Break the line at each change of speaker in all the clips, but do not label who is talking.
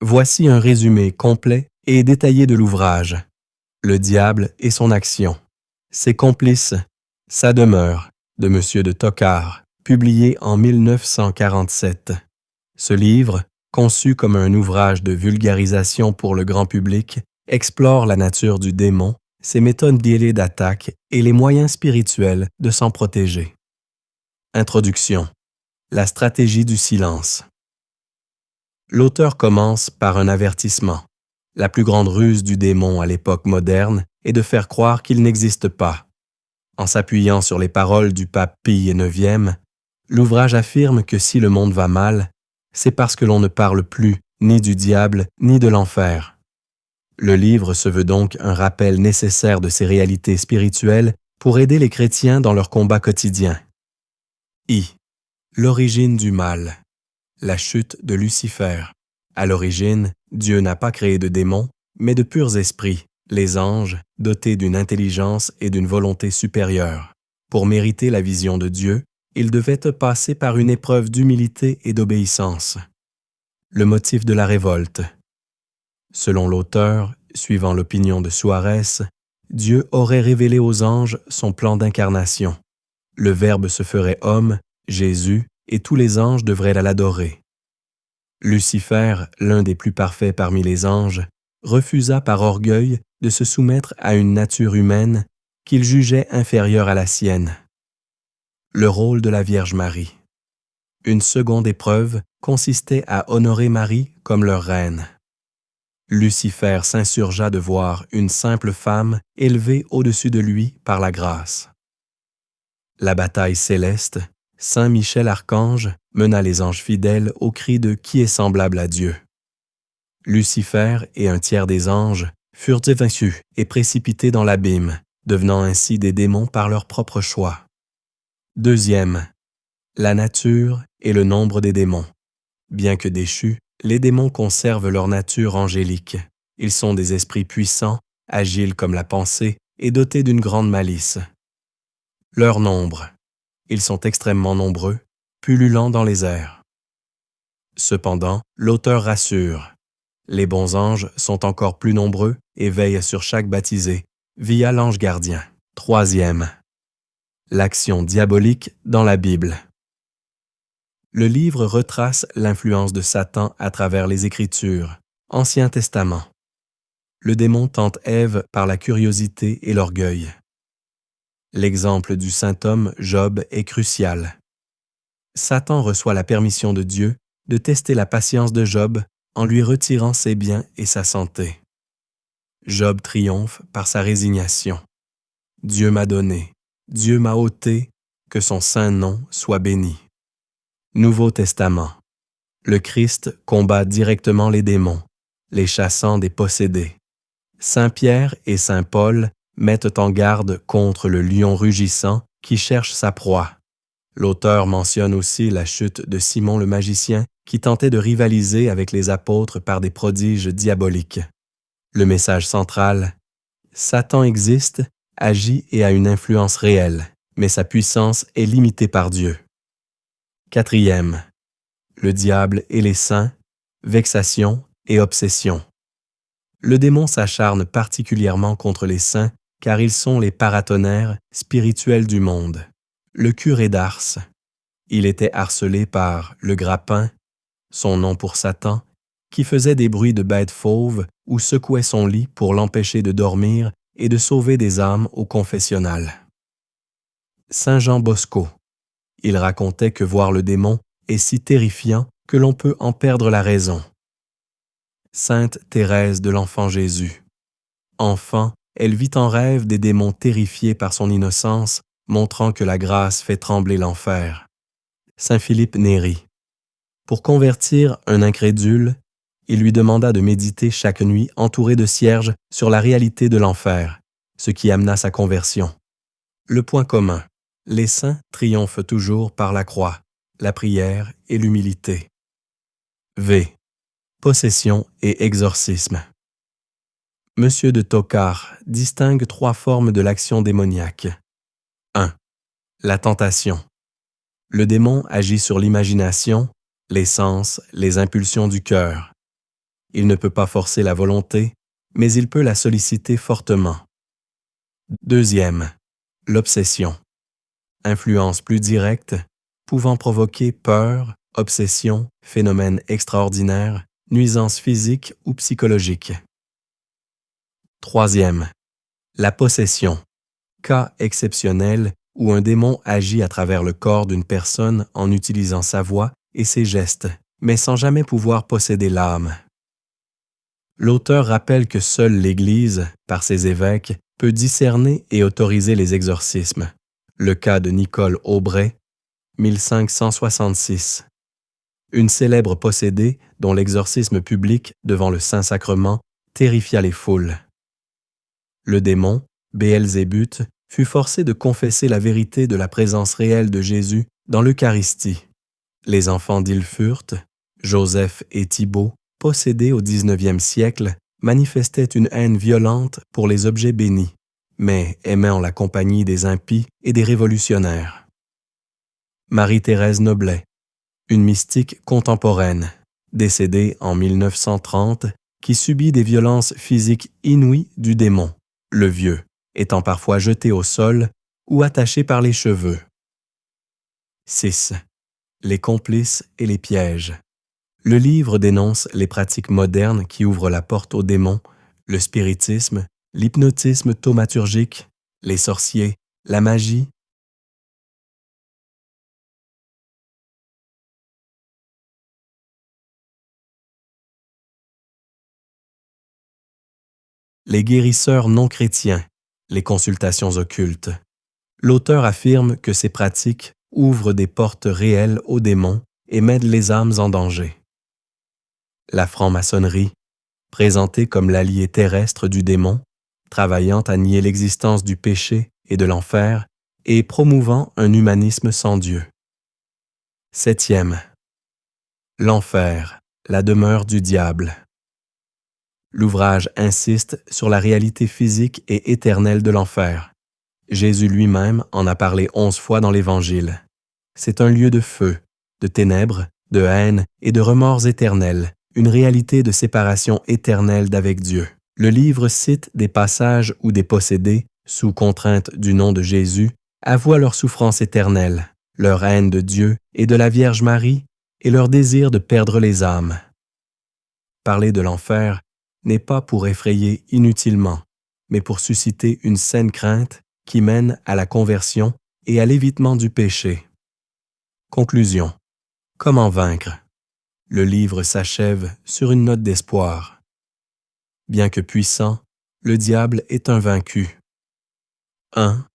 Voici un résumé complet et détaillé de l'ouvrage. Le diable et son action. Ses complices. Sa demeure, de M. de Tocquard, publié en 1947. Ce livre, conçu comme un ouvrage de vulgarisation pour le grand public, explore la nature du démon, ses méthodes biaisées d'attaque et les moyens spirituels de s'en protéger. Introduction. La stratégie du silence. L'auteur commence par un avertissement. La plus grande ruse du démon à l'époque moderne est de faire croire qu'il n'existe pas. En s'appuyant sur les paroles du pape Pie IX, l'ouvrage affirme que si le monde va mal, c'est parce que l'on ne parle plus ni du diable ni de l'enfer. Le livre se veut donc un rappel nécessaire de ces réalités spirituelles pour aider les chrétiens dans leur combat quotidien. L'origine du mal. La chute de Lucifer. À l'origine, Dieu n'a pas créé de démons, mais de purs esprits, les anges, dotés d'une intelligence et d'une volonté supérieure. Pour mériter la vision de Dieu, ils devaient passer par une épreuve d'humilité et d'obéissance. Le motif de la révolte. Selon l'auteur, suivant l'opinion de Suarez, Dieu aurait révélé aux anges son plan d'incarnation. Le Verbe se ferait homme, Jésus, et tous les anges devraient l'adorer. Lucifer, l'un des plus parfaits parmi les anges, refusa par orgueil de se soumettre à une nature humaine qu'il jugeait inférieure à la sienne. Le rôle de la Vierge Marie. Une seconde épreuve consistait à honorer Marie comme leur reine. Lucifer s'insurgea de voir une simple femme élevée au-dessus de lui par la grâce. La bataille céleste, Saint Michel Archange mena les anges fidèles au cri de « Qui est semblable à Dieu ?» Lucifer et un tiers des anges furent vaincus et précipités dans l'abîme, devenant ainsi des démons par leur propre choix. Deuxième, la nature et le nombre des démons. Bien que déchus, les démons conservent leur nature angélique. Ils sont des esprits puissants, agiles comme la pensée et dotés d'une grande malice. Leur nombre. Ils sont extrêmement nombreux, pullulants dans les airs. Cependant, l'auteur rassure. Les bons anges sont encore plus nombreux et veillent sur chaque baptisé, via l'ange gardien. Troisième, l'action diabolique dans la Bible. Le livre retrace l'influence de Satan à travers les Écritures, Ancien Testament. Le démon tente Ève par la curiosité et l'orgueil. L'exemple du saint homme Job est crucial. Satan reçoit la permission de Dieu de tester la patience de Job en lui retirant ses biens et sa santé. Job triomphe par sa résignation. Dieu m'a donné, Dieu m'a ôté, que son saint nom soit béni. Nouveau Testament. Le Christ combat directement les démons, les chassant des possédés. Saint Pierre et saint Paul mettent en garde contre le lion rugissant qui cherche sa proie. L'auteur mentionne aussi la chute de Simon le magicien qui tentait de rivaliser avec les apôtres par des prodiges diaboliques. Le message central, Satan existe, agit et a une influence réelle, mais sa puissance est limitée par Dieu. Quatrième, le diable et les saints, vexation et obsession. Le démon s'acharne particulièrement contre les saints car ils sont les paratonnerres spirituels du monde. Le curé d'Ars. Il était harcelé par le grappin, son nom pour Satan, qui faisait des bruits de bête fauve ou secouait son lit pour l'empêcher de dormir et de sauver des âmes au confessionnal. Saint Jean Bosco. Il racontait que voir le démon est si terrifiant que l'on peut en perdre la raison. Sainte Thérèse de l'Enfant Jésus. Enfant, elle vit en rêve des démons terrifiés par son innocence, montrant que la grâce fait trembler l'enfer. Saint Philippe Néri. Pour convertir un incrédule, il lui demanda de méditer chaque nuit entouré de cierges sur la réalité de l'enfer, ce qui amena sa conversion. Le point commun. Les saints triomphent toujours par la croix, la prière et l'humilité. Possession et exorcisme. Monsieur de Tocquard distingue 3 formes de l'action démoniaque. 1. La tentation. Le démon agit sur l'imagination, les sens, les impulsions du cœur. Il ne peut pas forcer la volonté, mais il peut la solliciter fortement. Deuxième, l'obsession. Influence plus directe, pouvant provoquer peur, obsession, phénomène extraordinaire, nuisance physique ou psychologique. Troisième, la possession. Cas exceptionnel où un démon agit à travers le corps d'une personne en utilisant sa voix et ses gestes, mais sans jamais pouvoir posséder l'âme. L'auteur rappelle que seule l'Église, par ses évêques, peut discerner et autoriser les exorcismes. Le cas de Nicole Aubray, 1566. Une célèbre possédée dont l'exorcisme public devant le Saint-Sacrement terrifia les foules. Le démon, Béelzébuth, fut forcé de confesser la vérité de la présence réelle de Jésus dans l'Eucharistie. Les enfants d'Ilfurth, Joseph et Thibaut, possédés au XIXe siècle, manifestaient une haine violente pour les objets bénis, mais aimant la compagnie des impies et des révolutionnaires. Marie-Thérèse Noblet, une mystique contemporaine, décédée en 1930, qui subit des violences physiques inouïes du démon, le vieux, étant parfois jeté au sol ou attaché par les cheveux. 6. Les complices et les pièges. Le livre dénonce les pratiques modernes qui ouvrent la porte aux démons, le spiritisme, l'hypnotisme thaumaturgique, les sorciers, la magie, les guérisseurs non chrétiens, les consultations occultes. L'auteur affirme que ces pratiques ouvrent des portes réelles aux démons et mettent les âmes en danger. La franc-maçonnerie, présentée comme l'allié terrestre du démon, travaillant à nier l'existence du péché et de l'enfer et promouvant un humanisme sans Dieu. 7. L'enfer, la demeure du diable. L'ouvrage insiste sur la réalité physique et éternelle de l'enfer. Jésus lui-même en a parlé 11 fois dans l'Évangile. C'est un lieu de feu, de ténèbres, de haine et de remords éternels, une réalité de séparation éternelle d'avec Dieu. Le livre cite des passages où des possédés, sous contrainte du nom de Jésus, avouent leur souffrance éternelle, leur haine de Dieu et de la Vierge Marie et leur désir de perdre les âmes. Parler de l'enfer n'est pas pour effrayer inutilement, mais pour susciter une saine crainte qui mène à la conversion et à l'évitement du péché. Conclusion. Comment vaincre? Le livre s'achève sur une note d'espoir. Bien que puissant, le diable est invaincu. 1.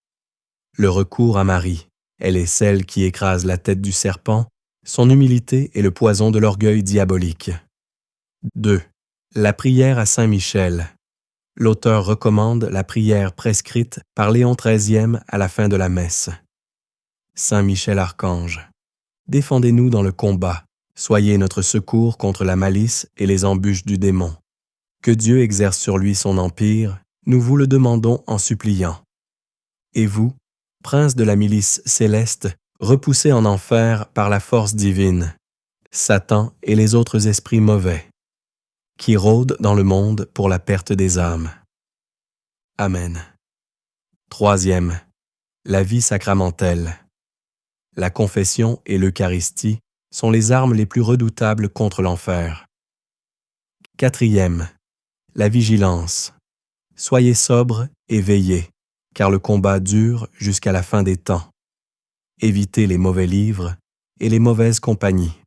Le recours à Marie. Elle est celle qui écrase la tête du serpent, son humilité est le poison de l'orgueil diabolique. 2. La prière à Saint Michel. L'auteur recommande la prière prescrite par Léon XIII à la fin de la messe. Saint Michel Archange. Défendez-nous dans le combat. Soyez notre secours contre la malice et les embûches du démon. Que Dieu exerce sur lui son empire, nous vous le demandons en suppliant. Et vous, prince de la milice céleste, repoussé en enfer par la force divine, Satan et les autres esprits mauvais, qui rôdent dans le monde pour la perte des âmes. Amen. 3. La vie sacramentelle. La confession et l'Eucharistie sont les armes les plus redoutables contre l'enfer. 4. La vigilance. Soyez sobres et veillez, car le combat dure jusqu'à la fin des temps. Évitez les mauvais livres et les mauvaises compagnies.